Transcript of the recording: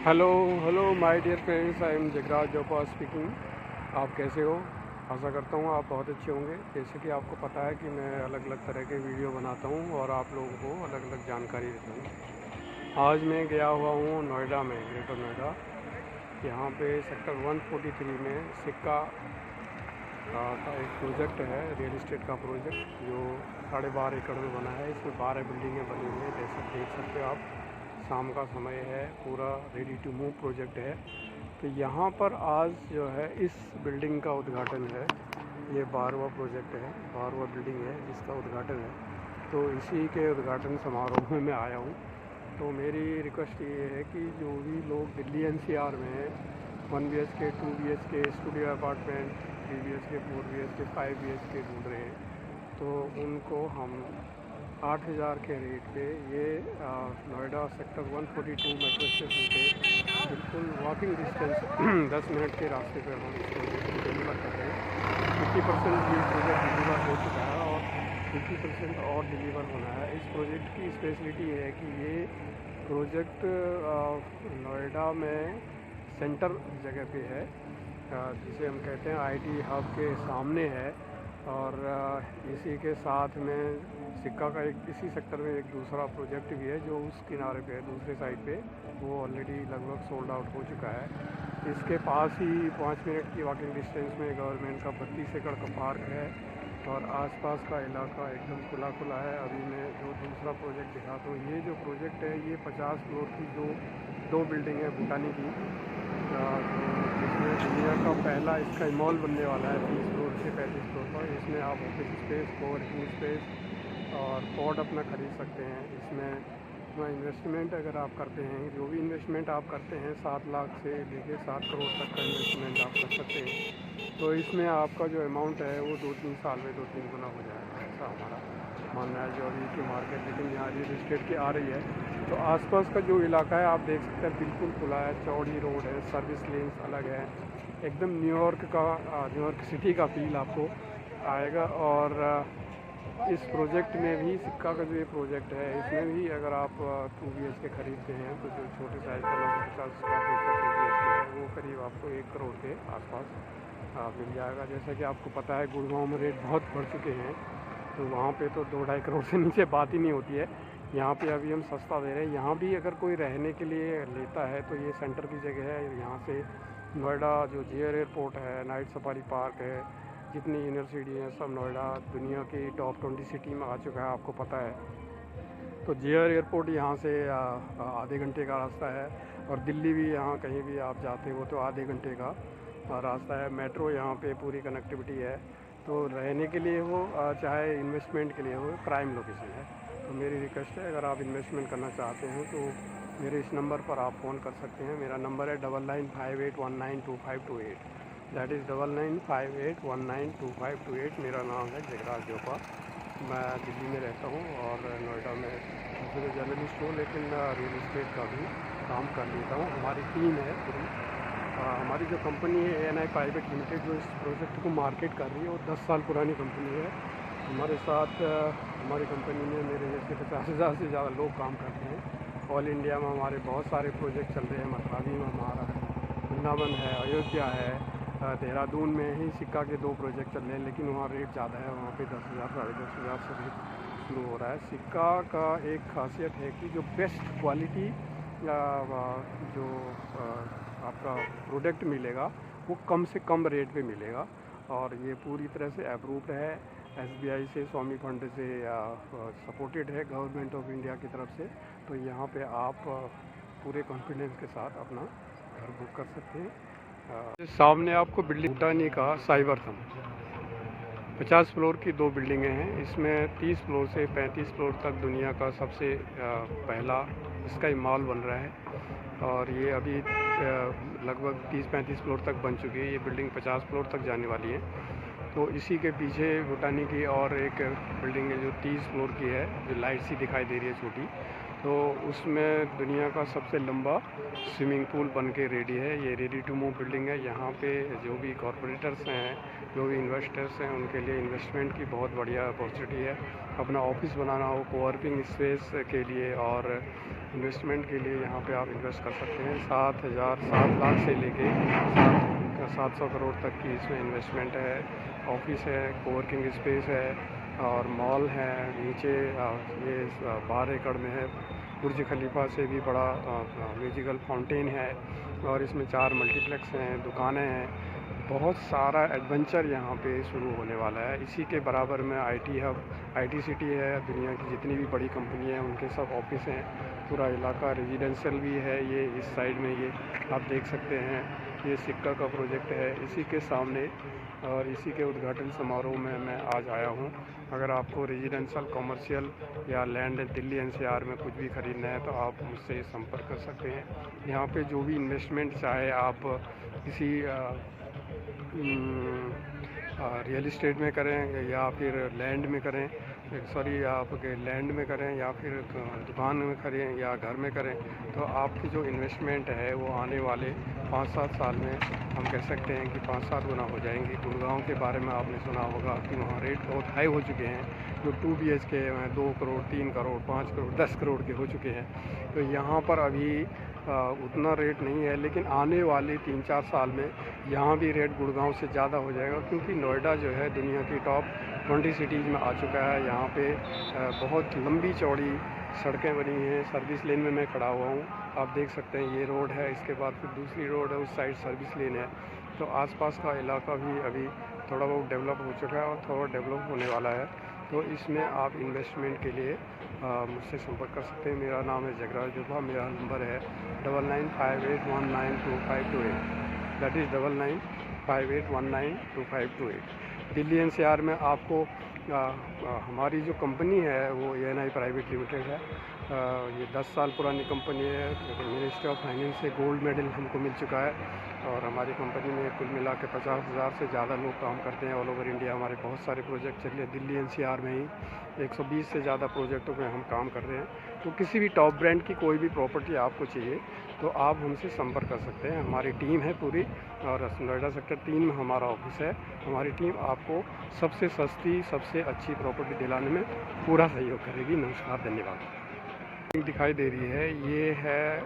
Hello hello my dear friends, I am Jagraj Jopa speaking. आप कैसे हो? आशा करता हूँ आप बहुत अच्छे होंगे। जैसे कि आपको पता है कि मैं अलग अलग तरह के वीडियो बनाता हूँ और आप लोगों को अलग अलग जानकारी देता हूँ। आज मैं गया हुआ हूँ नोएडा में, ग्रेटर नोएडा। यहाँ पे सेक्टर 143 में सिक्का का एक प्रोजेक्ट है, रियल इस्टेट का प्रोजेक्ट, जो 12.5 एकड़ में बना है। इसमें 12 बिल्डिंगें बनी हुई हैं, जैसे देख सकते हो आप। शाम का समय है, पूरा रेडी टू मूव प्रोजेक्ट है। तो यहाँ पर आज जो है इस बिल्डिंग का उद्घाटन है। ये 12वां प्रोजेक्ट है, 12वां बिल्डिंग है जिसका उद्घाटन है। तो इसी के उद्घाटन समारोह में मैं आया हूँ। तो मेरी रिक्वेस्ट ये है कि जो भी लोग दिल्ली एनसीआर में 1 BHK 2 BHK studio apartment 3 BHK 4 BHK 5 BHK ढूंढ रहे हैं, तो उनको हम 8,000 के रेट पे ये नोएडा सेक्टर 142 मेट्रो स्टेशन पे बिल्कुल वॉकिंग डिस्टेंस 10 मिनट के रास्ते पर हम इसको डिलीवर कर रहे हैं। 50% ये प्रोजेक्ट डिलीवर हो चुका है और 50% और डिलीवर होना है। इस प्रोजेक्ट की स्पेशलिटी है कि ये प्रोजेक्ट नोएडा में सेंटर जगह पे है, जिसे हम कहते हैं आईटी हब के सामने है। और इसी के साथ में सिक्का का एक इसी सेक्टर में एक दूसरा प्रोजेक्ट भी है जो उस किनारे पे है, दूसरे साइड पे। वो ऑलरेडी लगभग सोल्ड आउट हो चुका है। इसके पास ही 5 मिनट की वॉकिंग डिस्टेंस में गवर्नमेंट का 32 एकड़ का पार्क है और आसपास का इलाका एकदम खुला खुला है। अभी मैं जो दूसरा प्रोजेक्ट दिखाता हूँ, ये जो प्रोजेक्ट है ये 50 फ्लोर की जो 2 बिल्डिंग है भूटानी की, इसमें दुनिया का पहला इसका मॉल बनने वाला है 30 फ्लोर से 35 फ्लोर पर। इसमें आप ऑफिस स्पेस, कोवर्किंग स्पेस और पॉड अपना खरीद सकते हैं। इसमें अपना इन्वेस्टमेंट अगर आप करते हैं, जो भी इन्वेस्टमेंट आप करते हैं 7 लाख से लेकर 7 करोड़ तक का इन्वेस्टमेंट आप कर सकते हैं। तो इसमें आपका जो अमाउंट है वो 2-3 साल में 2-3 गुना हो जाएगा, ऐसा हमारा मानना है। जो अभी की मार्केट लेकिन यहाँ रियल इस्टेट की आ रही है, तो आसपास का जो इलाका है आप देख सकते हैं बिल्कुल खुला है, चौड़ी रोड है, सर्विस लेन्स अलग है, एकदम न्यूयॉर्क सिटी का फील आपको आएगा। और इस प्रोजेक्ट में भी सिक्का का जो ये प्रोजेक्ट है, इसमें भी अगर आप 2 BHK खरीदते हैं तो जो छोटे साइज़ का 50 स्क्वायर फीट का 2 BHK है वो करीब आपको 1 करोड़ के आसपास मिल जाएगा। जैसा कि आपको पता है गुड़गांव में रेट बहुत बढ़ चुके हैं, तो वहाँ पे तो 2-2.5 करोड़ से नीचे बात ही नहीं होती है। यहाँ पे अभी हम सस्ता दे रहे हैं। यहाँ भी अगर कोई रहने के लिए लेता है तो ये सेंटर की जगह है। यहाँ से नोएडा जो जेआर एयरपोर्ट है, नाइट सफारी पार्क है, जितनी यूनिवर्सिटी हैं सब नोएडा दुनिया की टॉप 20 सिटी में आ चुका है, आपको पता है। तो जेआर एयरपोर्ट यहाँ से आधे घंटे का रास्ता है और दिल्ली भी यहाँ कहीं भी आप जाते हो तो आधे घंटे का रास्ता है। मेट्रो यहाँ पे पूरी कनेक्टिविटी है। तो रहने के लिए हो चाहे इन्वेस्टमेंट के लिए हो, प्राइम लोकेशन है। तो मेरी रिक्वेस्ट है, अगर आप इन्वेस्टमेंट करना चाहते हैं तो मेरे इस नंबर पर आप फ़ोन कर सकते हैं। मेरा नंबर है 9958192528। That is 9958192528। मेरा नाम है जगराज जोपा। मैं दिल्ली में रहता हूँ और नोएडा में दूसरे जर्नलिस्ट हूँ, लेकिन रियल इस्टेट का भी काम कर लेता हूँ। हमारी टीम है पूरी। हमारी जो कंपनी है ANI प्राइवेट लिमिटेड, जो इस प्रोजेक्ट को मार्केट कर रही है, वो 10 साल पुरानी कंपनी है। हमारे साथ हमारी कंपनी में मेरे जैसे 50,000 से ज़्यादा लोग काम करते हैं। ऑल इंडिया में हमारे बहुत सारे प्रोजेक्ट चल रहे हैं। मरकावी में हमारा वृंदावन है, अयोध्या है, देहरादून में ही सिक्का के 2 प्रोजेक्ट चल रहे हैं, लेकिन वहाँ रेट ज़्यादा है। वहाँ पे 10,000 10,500 से रेट शुरू हो रहा है। सिक्का का एक खासियत है कि जो बेस्ट क्वालिटी जो आपका प्रोडक्ट मिलेगा वो कम से कम रेट पे मिलेगा। और ये पूरी तरह से अप्रूव्ड है, SBI से, स्वामी फंड से सपोर्टेड है गवर्नमेंट ऑफ इंडिया की तरफ से। तो यहाँ पे आप पूरे कॉन्फिडेंस के साथ अपना घर बुक कर सकते हैं। सामने आपको बिल्डिंग भूटानी का साइबरथम 50 फ्लोर की 2 बिल्डिंगें हैं। इसमें 30 फ्लोर से 35 फ्लोर तक दुनिया का सबसे पहला स्काई मॉल बन रहा है और ये अभी लगभग 30-35 फ्लोर तक बन चुकी है। ये बिल्डिंग 50 फ्लोर तक जाने वाली है। तो इसी के पीछे भूटानी की और एक बिल्डिंग है जो 30 फ्लोर की है, जो लाइट सी दिखाई दे रही है छोटी। तो उसमें दुनिया का सबसे लंबा स्विमिंग पूल बन के रेडी है। ये रेडी टू मूव बिल्डिंग है। यहाँ पे जो भी कॉरपोरेटर्स हैं, जो भी इन्वेस्टर्स हैं, उनके लिए इन्वेस्टमेंट की बहुत बढ़िया अपॉर्चुनिटी है। अपना ऑफिस बनाना हो, कोवर्किंग स्पेस के लिए और इन्वेस्टमेंट के लिए यहाँ पे आप इन्वेस्ट कर सकते हैं। 7 लाख से लेके 700 करोड़ तक की इसमें इन्वेस्टमेंट है। ऑफिस है, कोवर्किंग स्पेस है और मॉल है। नीचे ये 12 एकड़ में है। बुर्ज खलीफा से भी बड़ा म्यूजिकल फाउंटेन है और इसमें 4 मल्टीप्लेक्स हैं, दुकानें हैं। बहुत सारा एडवेंचर यहाँ पे शुरू होने वाला है। इसी के बराबर में IT हब, IT सिटी है। दुनिया की जितनी भी बड़ी कंपनी हैं उनके सब ऑफिस हैं। पूरा इलाका रेजिडेंशियल भी है। ये इस साइड में ये आप देख सकते हैं, ये सिक्का का प्रोजेक्ट है। इसी के सामने और इसी के उद्घाटन समारोह में मैं आज आया हूँ। अगर आपको रेजिडेंशियल, कमर्शियल या लैंड दिल्ली NCR में कुछ भी ख़रीदना है तो आप मुझसे संपर्क कर सकते हैं। यहाँ पे जो भी इन्वेस्टमेंट चाहे आप किसी रियल इस्टेट में करें या फिर लैंड में करें, आपके लैंड में करें या फिर दुकान में करें या घर में करें, तो आपकी जो इन्वेस्टमेंट है वो आने वाले 5-7 साल में हम कह सकते हैं कि 5-7 गुना हो जाएंगी। गुड़गांव के बारे में आपने सुना होगा कि वहाँ रेट बहुत हाई हो चुके हैं। जो 2 BHK हैं 2 करोड़, 3 करोड़, 5 करोड़, 10 करोड़ के हो चुके हैं। तो यहाँ पर अभी उतना रेट नहीं है, लेकिन आने वाले 3-4 साल में यहाँ भी रेट गुड़गांव से ज़्यादा हो जाएगा, क्योंकि नोएडा जो है दुनिया की टॉप 20 सिटीज़ में आ चुका है। यहाँ पे बहुत लंबी चौड़ी सड़कें बनी हैं। सर्विस लेन में मैं खड़ा हुआ हूँ, आप देख सकते हैं। ये रोड है, इसके बाद फिर दूसरी रोड है, उस साइड सर्विस लेन है। तो आसपास का इलाका भी अभी थोड़ा बहुत डेवलप हो चुका है और थोड़ा डेवलप होने वाला है। तो इसमें आप इन्वेस्टमेंट के लिए मुझसे संपर्क कर सकते हैं। मेरा नाम है जगराज जोधा। मेरा नंबर है 9958192528। That is 9958192528। दिल्ली NCR में आपको हमारी जो कंपनी है वो ANI प्राइवेट लिमिटेड है। ये 10 साल पुरानी कंपनी है। मिनिस्ट्री ऑफ फाइनेंस से गोल्ड मेडल हमको मिल चुका है और हमारी कंपनी में कुल मिला के 50,000 से ज़्यादा लोग काम करते हैं। ऑल ओवर इंडिया हमारे बहुत सारे प्रोजेक्ट चल रहे हैं। दिल्ली NCR में ही 120 से ज़्यादा प्रोजेक्टों में हम काम कर रहे हैं। तो किसी भी टॉप ब्रांड की कोई भी प्रॉपर्टी आपको चाहिए तो आप हमसे संपर्क कर सकते हैं। हमारी टीम है पूरी और नोएडा सेक्टर 3 में हमारा ऑफिस है। हमारी टीम आपको सबसे सस्ती, सबसे अच्छी प्रॉपर्टी दिलाने में पूरा सहयोग करेगी। नमस्कार, धन्यवाद। दिखाई दे रही है, ये है